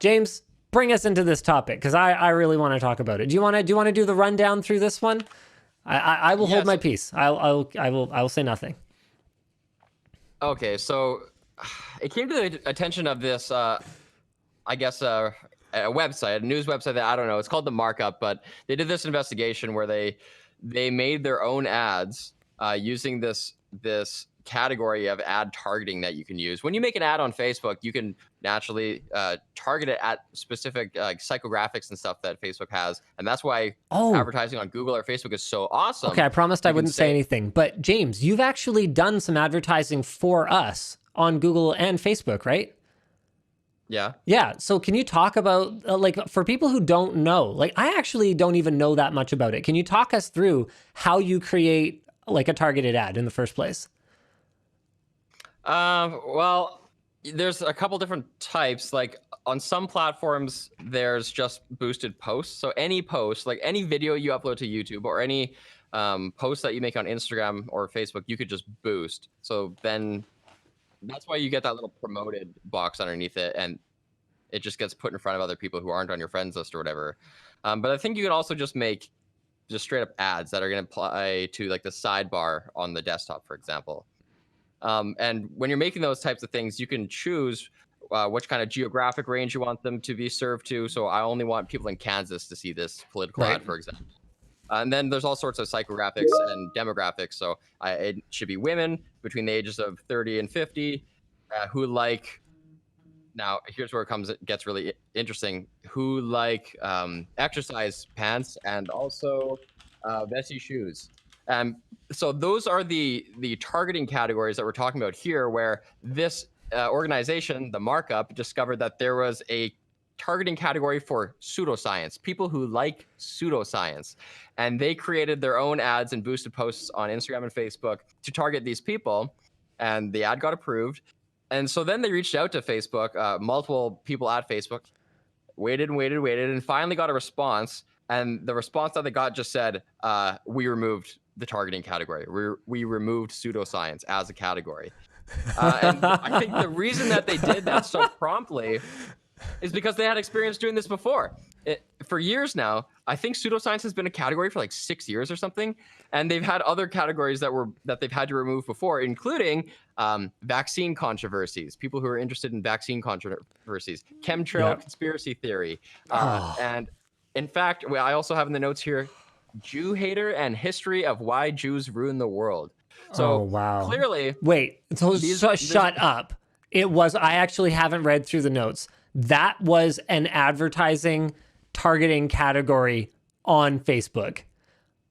James, bring us into this topic because I really want to talk about it. Do you want to do the rundown through this one? I will hold my peace. I will say nothing. Okay, so it came to the attention of this, I guess, a website, a news website that I don't know. It's called The Markup, but they did this investigation where they made their own ads using this category of ad targeting that you can use. When you make an ad on Facebook, you can naturally target it at specific psychographics and stuff that Facebook has, and that's why advertising on Google or Facebook is so awesome. Okay, I promised I wouldn't say anything, but James, you've actually done some advertising for us on Google and Facebook, right? Yeah. So can you talk about, like, for people who don't know, like, I actually don't even know that much about it. Can you talk us through how you create like a targeted ad in the first place? Well, there's a couple different types. Like on some platforms, there's just boosted posts. So any post, like any video you upload to YouTube or any post that you make on Instagram or Facebook, you could just boost. So then that's why you get that little promoted box underneath it, and it just gets put in front of other people who aren't on your friends list or whatever. But I think you can also just make just straight up ads that are going to apply to like the sidebar on the desktop, for example. And when you're making those types of things, you can choose which kind of geographic range you want them to be served to. So I only want people in Kansas to see this political ad, for example. And then there's all sorts of psychographics and demographics. So it should be women between the ages of 30 and 50 who like, now here's where it gets really interesting, who like exercise pants and also messy shoes. So those are the targeting categories that we're talking about here, where this organization, the Markup, discovered that there was a targeting category for pseudoscience, people who like pseudoscience. And they created their own ads and boosted posts on Instagram and Facebook to target these people. And the ad got approved. And so then they reached out to Facebook, multiple people at Facebook, waited, and finally got a response. And the response that they got just said, we removed the targeting category. We removed pseudoscience as a category. And I think the reason that they did that so promptly is because they had experience doing this before. For years now, I think pseudoscience has been a category for like 6 years or something. And they've had other categories that they've had to remove before, including vaccine controversies, people who are interested in vaccine controversies, chemtrail conspiracy theory. And in fact, I also have in the notes here, Jew hater and history of why Jews ruin the world. So clearly, wait, shut up. It was, I actually haven't read through the notes. That was an advertising targeting category on Facebook.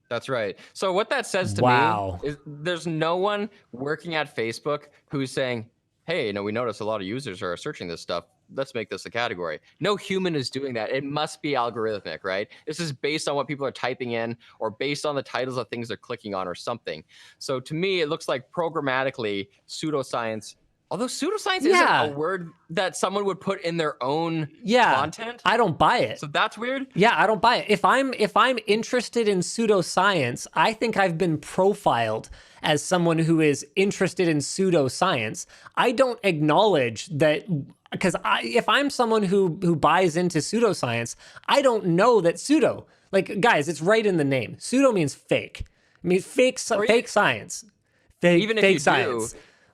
That's right. So what that says to me is there's no one working at Facebook who's saying, hey, we notice a lot of users are searching this stuff. Let's make this a category. No human is doing that. It must be algorithmic, right? This is based on what people are typing in or based on the titles of things they're clicking on or something. So to me, it looks like programmatically pseudoscience, although pseudoscience isn't a word that someone would put in their own content. I don't buy it. So that's weird. Yeah, I don't buy it. If I'm interested in pseudoscience, I think I've been profiled as someone who is interested in pseudoscience. I don't acknowledge that, because if I'm someone who buys into pseudoscience, I don't know that pseudo, like, guys, it's right in the name. Pseudo means fake. It means fake science. Fake science.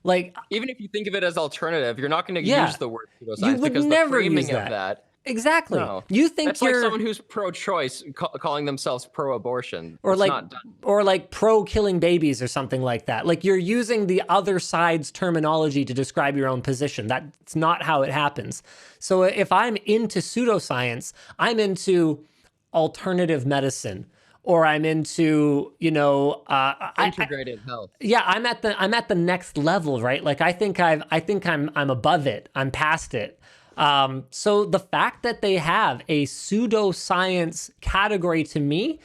Like, even if you think of it as alternative, you're not going to use the word pseudoscience. You would never use that. Of that. Exactly. No. You think that's like someone who's pro-choice calling themselves pro-abortion, or like pro-killing babies or something like that. Like, you're using the other side's terminology to describe your own position. That's not how it happens. So if I'm into pseudoscience, I'm into alternative medicine, or I'm into, integrated health. Yeah, I'm at the next level, right? Like, I think I'm above it. I'm past it. So the fact that they have a pseudoscience category, to me,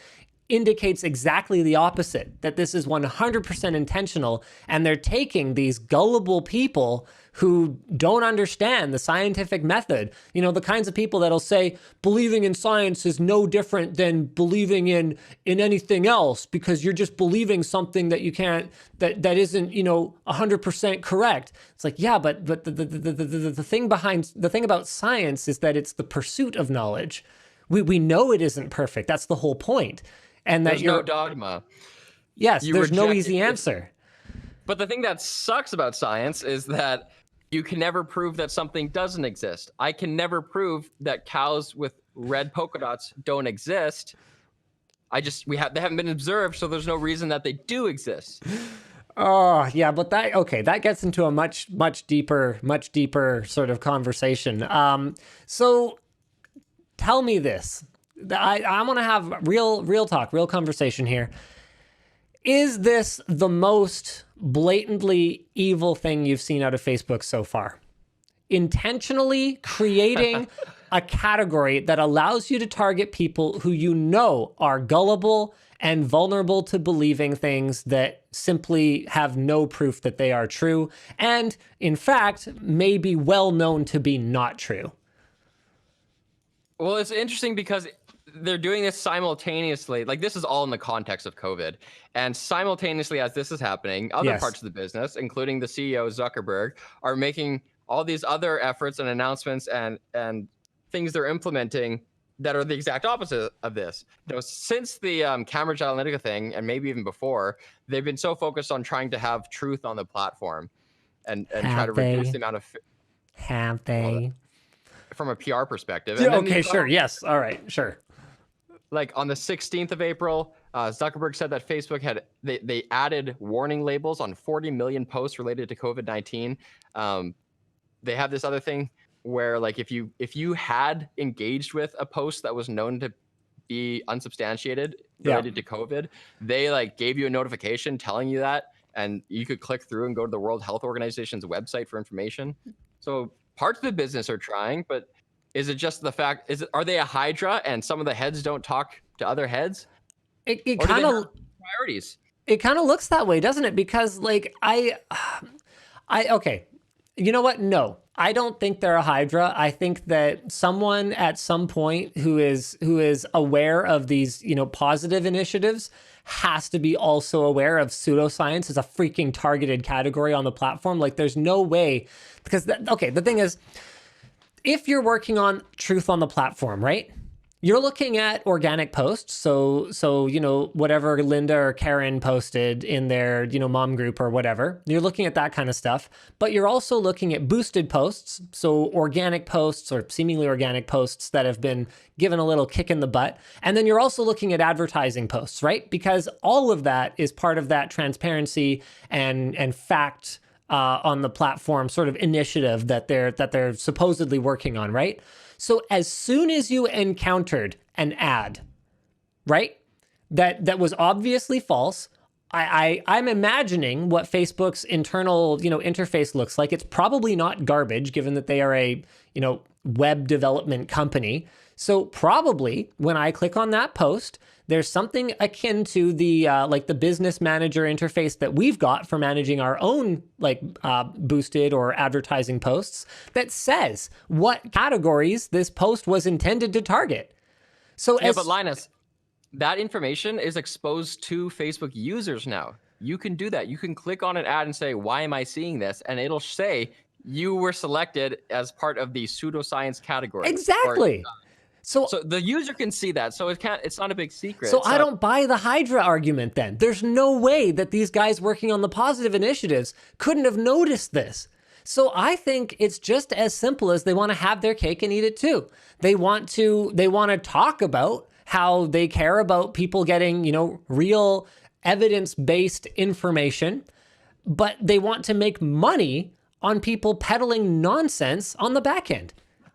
indicates exactly the opposite, that this is 100% intentional, and they're taking these gullible people who don't understand the scientific method. You know, the kinds of people that'll say believing in science is no different than believing in anything else, because you're just believing something that you can't, that isn't, you know, 100% correct. It's like, yeah, but the thing about science is that it's the pursuit of knowledge. We know it isn't perfect. That's the whole point. And that There's no dogma. Yes, You there's no reject easy it. answer. But the thing that sucks about science is that you can never prove that something doesn't exist. I can never prove that cows with red polka dots don't exist. They haven't been observed, so there's no reason that they do exist. Oh, yeah, but that gets into a much deeper sort of conversation. So tell me this. I want to have real talk, real conversation here. Is this the most blatantly evil thing you've seen out of Facebook so far? Intentionally creating a category that allows you to target people who you know are gullible and vulnerable to believing things that simply have no proof that they are true, and in fact, may be well known to be not true. Well, it's interesting because they're doing this simultaneously. Like, this is all in the context of COVID. And simultaneously as this is happening, other parts of the business, including the CEO, Zuckerberg, are making all these other efforts and announcements and things they're implementing that are the exact opposite of this. You know, since the Cambridge Analytica thing, and maybe even before, they've been so focused on trying to have truth on the platform and try to reduce the amount of... Have they? From a PR perspective. Yeah, okay, sure. Yes. All right, sure. Like on the 16th of April, Zuckerberg said that Facebook they added warning labels on 40 million posts related to COVID-19. They have this other thing where, like, if you had engaged with a post that was known to be unsubstantiated related to COVID, they like gave you a notification telling you that, and you could click through and go to the World Health Organization's website for information. So parts of the business are trying, but is it just the fact? Are they a hydra and some of the heads don't talk to other heads? It kind of priorities. It kind of looks that way, doesn't it? Because like okay, you know what? No, I don't think they're a hydra. I think that someone at some point who is aware of these, you know, positive initiatives has to be also aware of pseudoscience as a freaking targeted category on the platform. Like, there's no way, because the thing is, if you're working on truth on the platform, right? You're looking at organic posts. So, you know, whatever Linda or Karen posted in their, you know, mom group or whatever, you're looking at that kind of stuff, but you're also looking at boosted posts. So organic posts or seemingly organic posts that have been given a little kick in the butt. And then you're also looking at advertising posts, right? Because all of that is part of that transparency and fact on the platform sort of initiative that they're supposedly working on, right? So as soon as you encountered an ad, right, that was obviously false, I'm imagining what Facebook's internal, you know, interface looks like. It's probably not garbage, given that they are a, you know, web development company. So probably when I click on that post, there's something akin to the like the business manager interface that we've got for managing our own like boosted or advertising posts that says what categories this post was intended to target. So but Linus, that information is exposed to Facebook users now. You can do that. You can click on an ad and say, "Why am I seeing this?" And it'll say you were selected as part of the pseudoscience category. Exactly. So the user can see that. So it's not a big secret. So I don't buy the Hydra argument then. There's no way that these guys working on the positive initiatives couldn't have noticed this. So I think it's just as simple as they want to have their cake and eat it too. They want to talk about how they care about people getting, you know, real evidence-based information, but they want to make money on people peddling nonsense on the back end.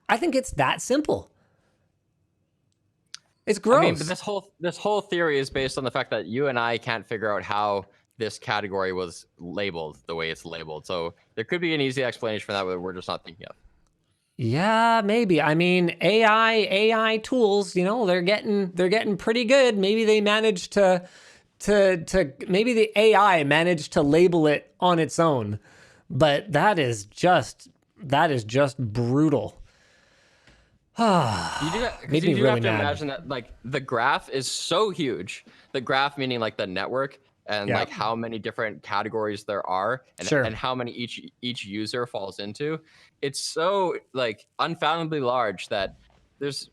I think it's that simple. It's gross. I mean, but this whole theory is based on the fact that you and I can't figure out how this category was labeled the way it's labeled. So there could be an easy explanation for that that we're just not thinking of. Yeah, maybe. I mean, AI tools, you know, they're getting pretty good. Maybe they managed to maybe the AI managed to label it on its own. But that is just brutal. You do that because Made you me do really have to mad. imagine that like the graph is so huge. The graph meaning like the network and Yeah, like how many different categories there are sure. and how many each user falls into. It's so like unfathomably large that there's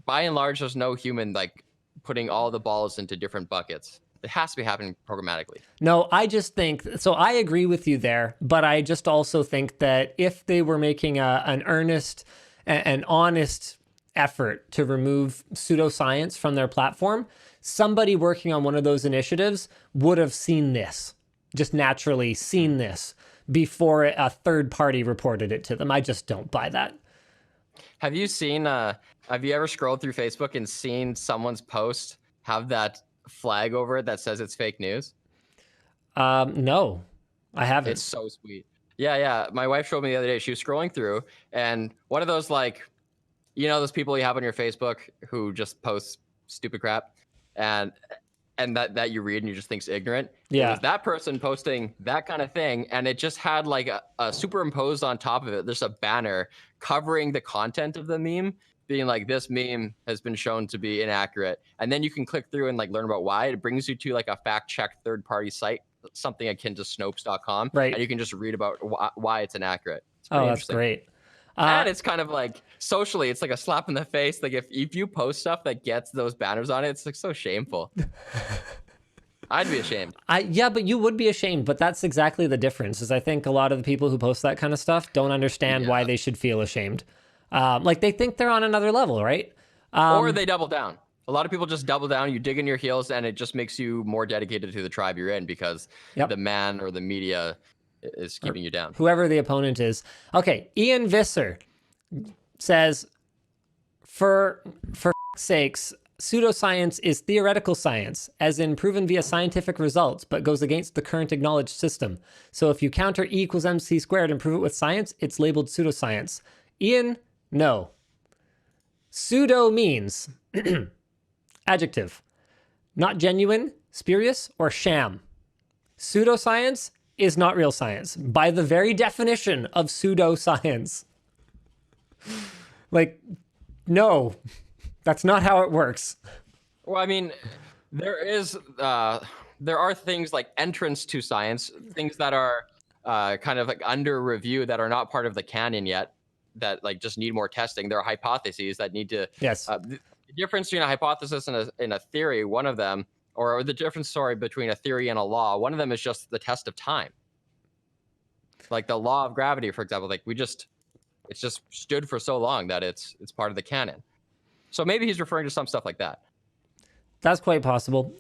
by and large there's no human like putting all the balls into different buckets. It has to be happening programmatically. No, I just think so. I agree with you there, but I just also think that if they were making an earnest, an honest effort to remove pseudoscience from their platform, somebody working on one of those initiatives would have seen this, just naturally seen this before a third party reported it to them. I just don't buy that. Have you seen have you ever scrolled through Facebook and seen someone's post have that flag over it that says it's fake news? No, I It's haven't. so sweet. Yeah, yeah. My wife showed me the other day. She was scrolling through, and one of those like, you know, those people you have on your Facebook who just post stupid crap, and that you read and you just think's ignorant. It Yeah. was that person posting that kind of thing, and it just had like a superimposed on top of it. There's a banner covering the content of the meme, being like, this meme has been shown to be inaccurate, and then you can click through and like learn about why. It brings you to like a fact check third party site, something akin to Snopes.com, and Right. you can just read about why it's inaccurate. It's Oh, pretty that's interesting. great. And it's kind of like socially, it's like a slap in the face. Like if you post stuff that gets those banners on it, it's like so shameful. I'd be ashamed. Yeah, but you would be ashamed. But that's exactly the difference. Is I think a lot of the people who post that kind of stuff don't understand why Yeah. they should feel ashamed. Like they think they're on another level, right? Or they double down. A lot of people just double down. You dig in your heels, and it just makes you more dedicated to the tribe you're in because Yep. the man or the media is keeping you down. Whoever the opponent is. Okay, Ian Visser says, for sakes, pseudoscience is theoretical science, as in proven via scientific results, but goes against the current acknowledged system. So if you counter E equals MC squared and prove it with science, it's labeled pseudoscience. Ian, no. Pseudo means adjective, not genuine, spurious, or sham. Pseudoscience is not real science by the very definition of pseudoscience. Like, no, that's not how it works. Well, I mean, there are things like entrance to science, things that are kind of like under review that are not part of the canon yet, that like just need more testing. There are hypotheses that need to. Yes. The difference between a hypothesis and a theory, one of them, or the difference, sorry, between a theory and a law, one of them is just the test of time. Like the law of gravity, for example, like it's just stood for so long that it's part of the canon. So maybe he's referring to some stuff like that. That's quite possible.